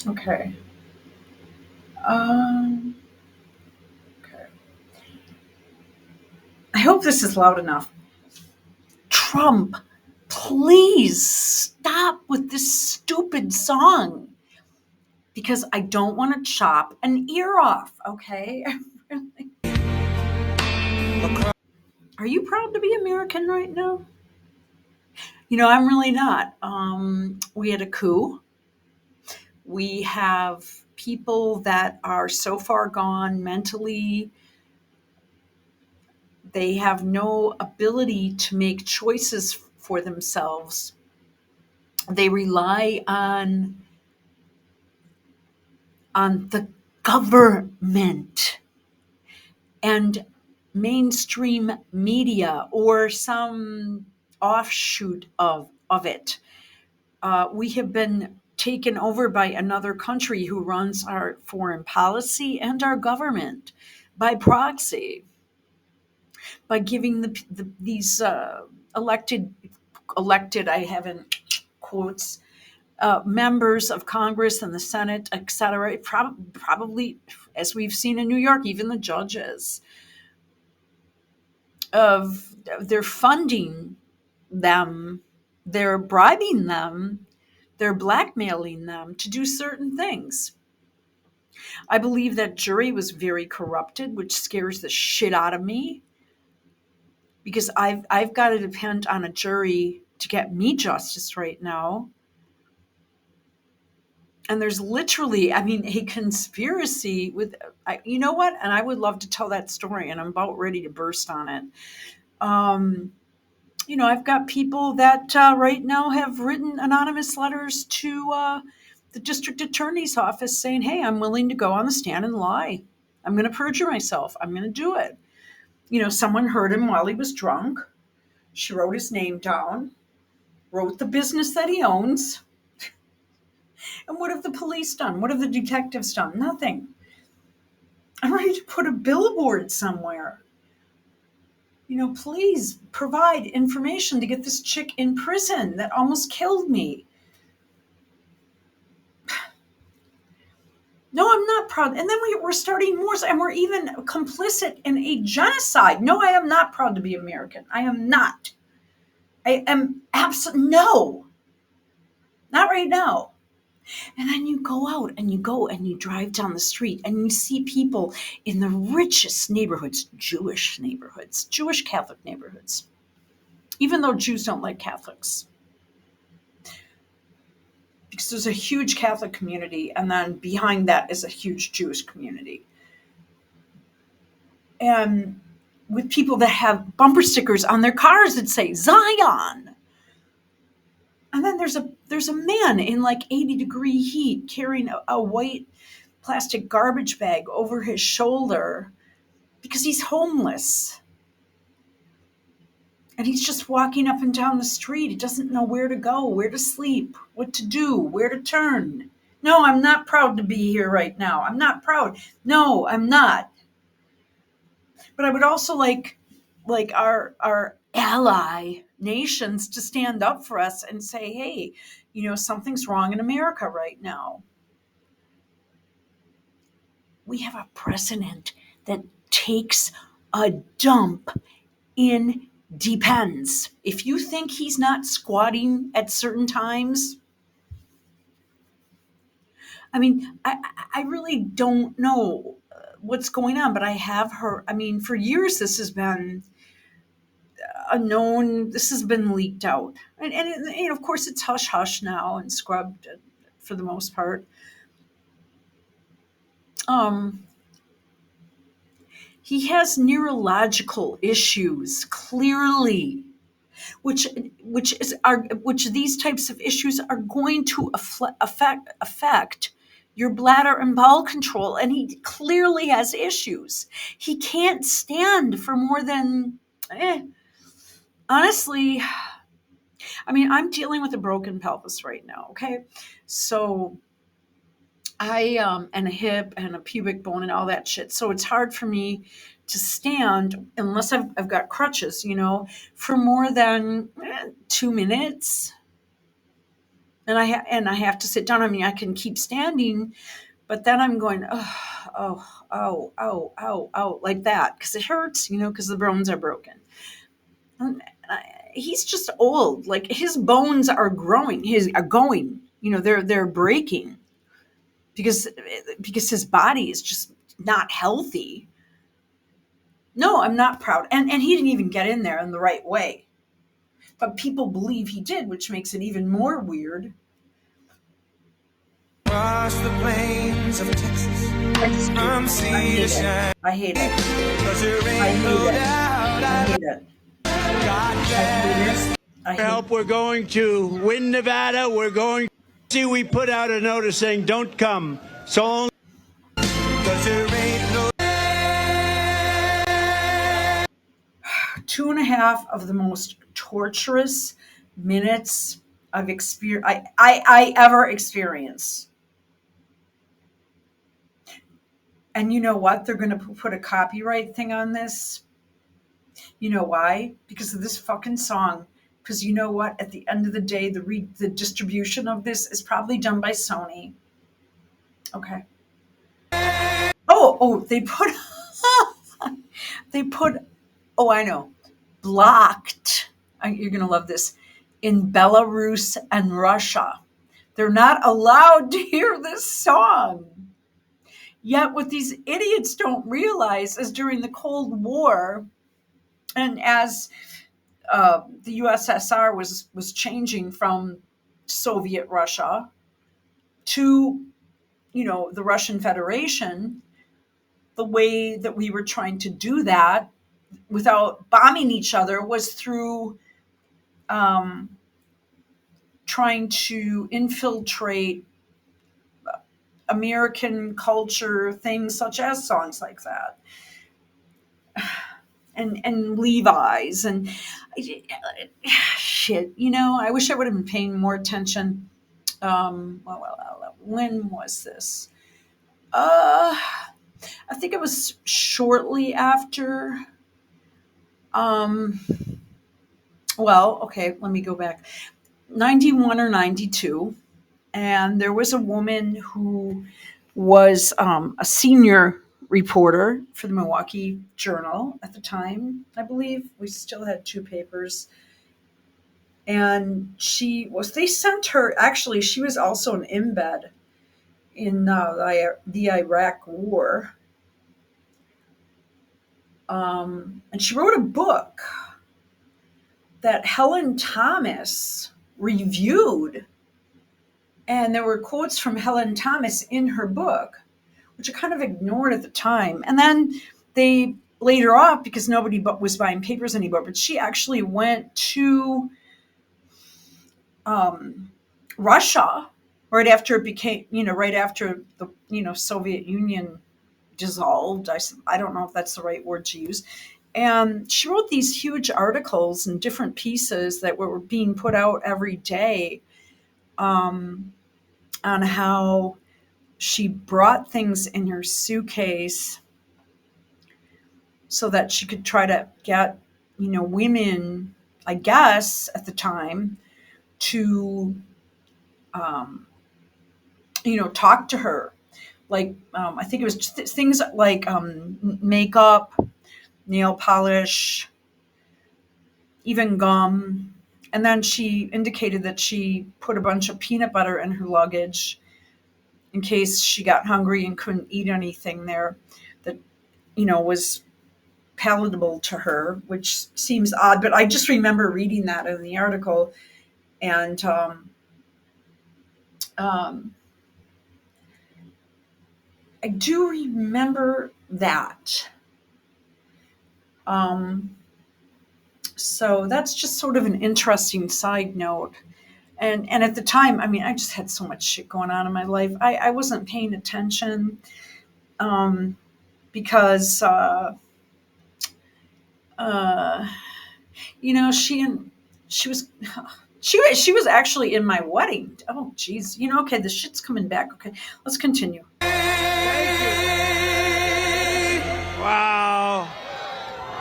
Okay. Um, okay. I hope this is loud enough. Trump, please stop with this stupid song because I don't want to chop an ear off, okay? Are you proud to be American right now? I'm really not. We had a coup. We have people that are so far gone mentally, they have no ability to make choices for themselves. They rely on the government and mainstream media or some offshoot of it. We have been taken over by another country who runs our foreign policy and our government by proxy, by giving these elected, I haven't quotes, members of Congress and the Senate, et cetera, probably, as we've seen in New York, even the judges, of they're funding them, they're bribing them, they're blackmailing them to do certain things. I believe that jury was very corrupted, which scares the shit out of me because I've got to depend on a jury to get me justice right now. And there's literally, I mean, a conspiracy with, you know what? And I would love to tell that story, and I'm about ready to burst on it. Um, I've got people that right now have written anonymous letters to the district attorney's office saying, hey, I'm willing to go on the stand and lie. I'm going to perjure myself. I'm going to do it. Someone heard him while he was drunk. She wrote his name down, wrote the business that he owns. And what have the police done? What have the detectives done? Nothing. I'm ready to put a billboard somewhere. Please provide information to get this chick in prison that almost killed me. No, I'm not proud. And then we're starting wars and we're even complicit in a genocide. No, I am not proud to be American. I am not. I am absolutely no, not right now. And then you go out and you go and you drive down the street and you see people in the richest neighborhoods, Jewish Catholic neighborhoods, even though Jews don't like Catholics. Because there's a huge Catholic community, and then behind that is a huge Jewish community. And with people that have bumper stickers on their cars that say Zion. And then there's a man in like 80-degree heat carrying a white plastic garbage bag over his shoulder because he's homeless. And he's just walking up and down the street. He doesn't know where to go, where to sleep, what to do, where to turn. No, I'm not proud to be here right now. I'm not proud. No, I'm not. But I would also like our ally nations to stand up for us and say, hey, something's wrong in America right now. We have a president that takes a dump in depends. If you think he's not squatting at certain times, I mean, I really don't know what's going on, but I have heard, I mean, for years this has been this has been leaked out. And of course, it's hush hush now and scrubbed for the most part. Um, he has neurological issues, clearly, which which these types of issues are going to affect your bladder and bowel control, and he clearly has issues. He can't stand for more than honestly, I mean, I'm dealing with a broken pelvis right now, okay? So I and a hip and a pubic bone and all that shit. So it's hard for me to stand unless I've got crutches, for more than 2 minutes. and I have to sit down. I mean, I can keep standing, but then I'm going, oh, ow, like that, because it hurts, because the bones are broken. And he's just old. Like his bones are growing, are going. They're breaking because his body is just not healthy. No, I'm not proud. And he didn't even get in there in the right way. But people believe he did, which makes it even more weird. Across the plains of Texas, I hate it. I hate it. Help, we're going to win Nevada. We're going to see. We put out a notice saying don't come. So there ain't no 2.5 of the most torturous minutes I ever experienced. And you know what? They're going to put a copyright thing on this. You know why? Because of this fucking song. Because you know what? At the end of the day, the distribution of this is probably done by Sony. Okay. Oh, they put they put. Oh, I know. Blocked. You're gonna love this. In Belarus and Russia, they're not allowed to hear this song. Yet, what these idiots don't realize is during the Cold War, and as the USSR was changing from Soviet Russia to, the Russian Federation, the way that we were trying to do that without bombing each other was through trying to infiltrate American culture, things such as songs like that. And Levi's and shit. I wish I would have been paying more attention. When was this? I think it was shortly after. Okay, let me go back. 91 or 92. And there was a woman who was a senior reporter for the Milwaukee Journal at the time, I believe. We still had 2 papers. And they sent her, actually, she was also an embed in the Iraq War. And she wrote a book that Helen Thomas reviewed. And there were quotes from Helen Thomas in her book, which I kind of ignored at the time. And then they later off, because nobody was buying papers anymore, but she actually went to Russia right after it became, right after the, Soviet Union dissolved. I don't know if that's the right word to use. And she wrote these huge articles and different pieces that were being put out every day on how she brought things in her suitcase so that she could try to get, women, I guess, at the time to, talk to her. Like, I think it was just things like makeup, nail polish, even gum. And then she indicated that she put a bunch of peanut butter in her luggage in case she got hungry and couldn't eat anything there that, was palatable to her, which seems odd. But I just remember reading that in the article. And I do remember that. So that's just sort of an interesting side note. And at the time, I mean, I just had so much shit going on in my life. I wasn't paying attention because, she was she was actually in my wedding. Oh, geez. Okay, the shit's coming back. Okay, let's continue. Wow.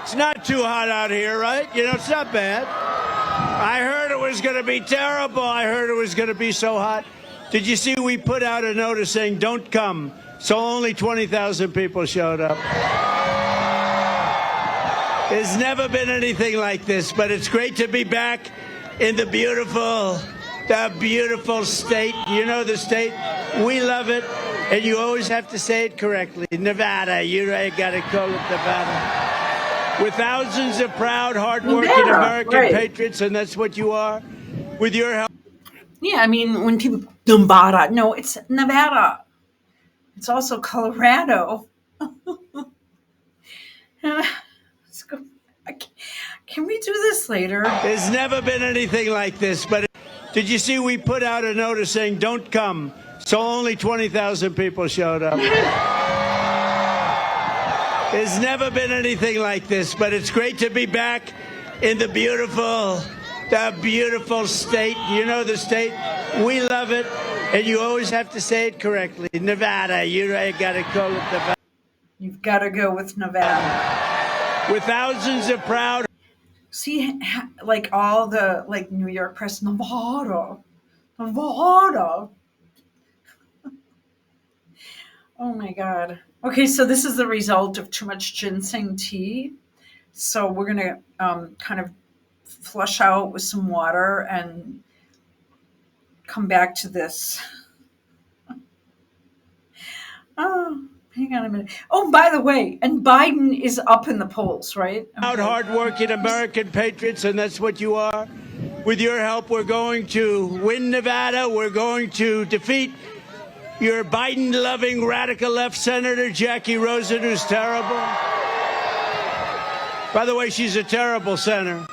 It's not too hot out here, right? It's not bad. I heard it was going to be terrible. I heard it was going to be so hot. Did you see we put out a notice saying don't come? So only 20,000 people showed up. There's never been anything like this, but it's great to be back in the beautiful state. You know the state. We love it. And you always have to say it correctly. Nevada. You got to call it Nevada. With thousands of proud, hardworking Nevada, American right. patriots, and that's what you are. With your help. Yeah, I mean, when people, Nevada, no, it's Nevada. It's also Colorado. Let's go. Can we do this later? There's never been anything like this, but did you see we put out a notice saying don't come? So only 20,000 people showed up. There's never been anything like this, but it's great to be back in the beautiful state. You know the state. We love it. And you always have to say it correctly. Nevada. You got to call it Nevada. You've got to go with Nevada. With thousands of proud. See, like all the New York press, Nevada. Oh my God. Okay, so this is the result of too much ginseng tea. So we're gonna kind of flush out with some water and come back to this. Oh, hang on a minute. Oh, by the way, and Biden is up in the polls, right? Proud, hardworking American patriots, and that's what you are. With your help, we're going to win Nevada. We're going to defeat your Biden-loving radical left Senator Jackie Rosen, who's terrible. By the way, she's a terrible senator.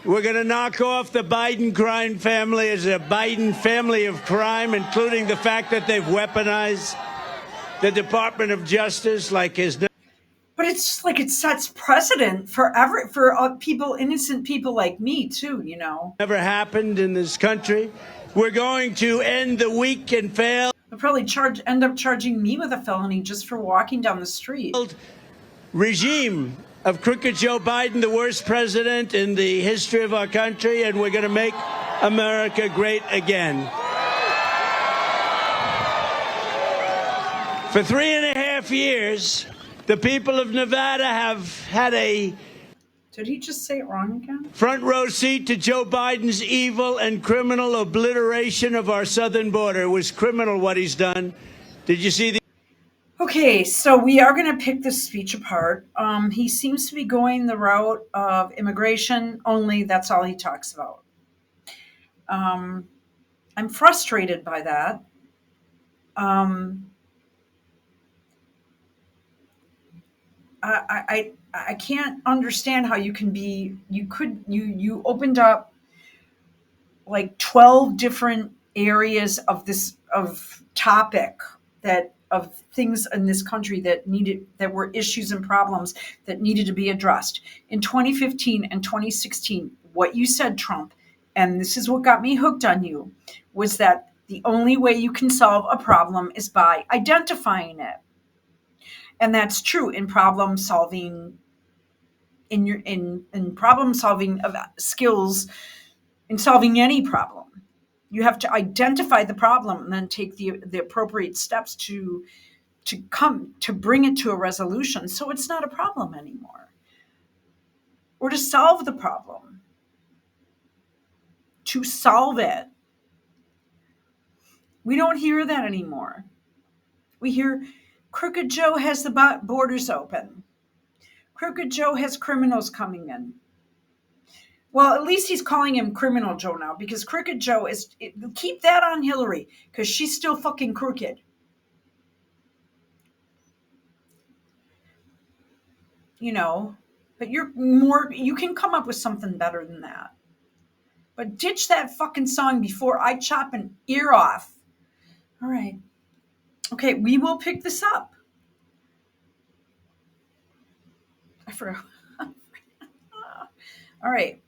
We're going to knock off the Biden crime family as a Biden family of crime, including the fact that they've weaponized the Department of Justice like his. But it's just like it sets precedent for people, innocent people like me too, you know. Never happened in this country. We're going to end the weak and failed. They'll probably end up charging me with a felony just for walking down the street. Regime of crooked Joe Biden, the worst president in the history of our country, and we're going to make America great again. For 3.5 years, the people of Nevada have had a Did he just say it wrong again? front row seat to Joe Biden's evil and criminal obliteration of our southern border. It was criminal what he's done. Did you see the... Okay, so we are going to pick this speech apart. He seems to be going the route of immigration only. That's all he talks about. I'm frustrated by that. I can't understand how you can be. You opened up like 12 different areas of topic of things in this country that were issues and problems that needed to be addressed. In 2015 and 2016, what you said, Trump, and this is what got me hooked on you, was that the only way you can solve a problem is by identifying it. And that's true in problem solving, in problem solving of skills, in solving any problem. You have to identify the problem and then take the appropriate steps to bring it to a resolution so it's not a problem anymore. Or to solve the problem. To solve it. We don't hear that anymore. We hear Crooked Joe has the borders open. Crooked Joe has criminals coming in. Well, at least he's calling him Criminal Joe now, because Crooked Joe keep that on Hillary, because she's still fucking crooked. You know, but you can come up with something better than that. But ditch that fucking song before I chop an ear off. All right. Okay, we will pick this up. I forgot. All right.